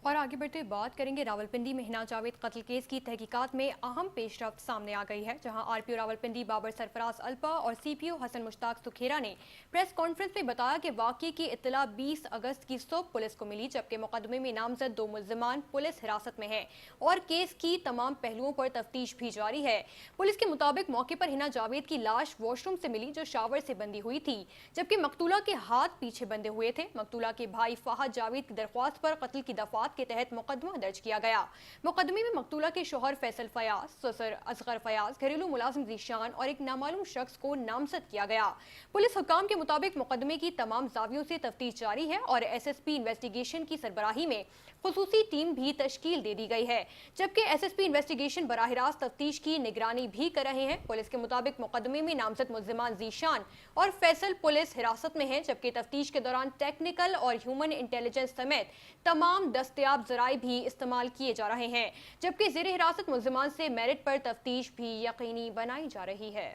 اور آگے بڑھتے ہوئے بات کریں گے راولپنڈی میں ہنا جاوید قتل کیس کی تحقیقات میں اہم پیش رفت سامنے آ گئی ہے، جہاں آر پی او راولپنڈی بابر سرفراز الپا اور سی پی او حسن مشتاق سکھیرا نے پریس کانفرنس میں بتایا کہ واقعے کی اطلاع 20 اگست کی صبح پولیس کو ملی، جبکہ مقدمے میں نامزد 2 ملزمان پولیس حراست میں ہیں اور کیس کی تمام پہلوؤں پر تفتیش بھی جاری ہے۔ پولیس کے مطابق موقع پر ہنا جاوید کی لاش واش روم سے ملی، جو شاور سے بندھی ہوئی تھی، جبکہ مقتولہ کے ہاتھ پیچھے بندھے ہوئے تھے۔ مقتولہ کے بھائی فہد جاوید کی درخواست پر قتل کی دفعات کے تحت مقدمہ درج کیا گیا۔ مقدمے میں مقتولہ کے شوہر فیصل فیاض، سسر اصغر فیاض، گھریلو ملازم ذیشان اور ایک نامعلوم شخص کو نامزد کیا گیا۔ پولیس حکام کے مطابق مقدمے کی تمام زاویوں سے تفتیش جاری ہے اور ایس ایس پی انویسٹیگیشن کی سربراہی میں خصوصی ٹیم بھی تشکیل دے دی گئی ہے، جبکہ ایس ایس پی انویسٹیگیشن براہ راست تفتیش کی نگرانی بھی کر رہے ہیں۔ پولیس کے مطابق مقدمے میں نامزد ملزمان ذیشان اور فیصل پولیس حراست میں ہیں، جبکہ تفتیش کے دوران ٹیکنیکل اور ہیومن انٹیلیجنس سمیت تمام دستیاب ذرائع بھی استعمال کیے جا رہے ہیں، جبکہ زیر حراست ملزمان سے میرٹ پر تفتیش بھی یقینی بنائی جا رہی ہے۔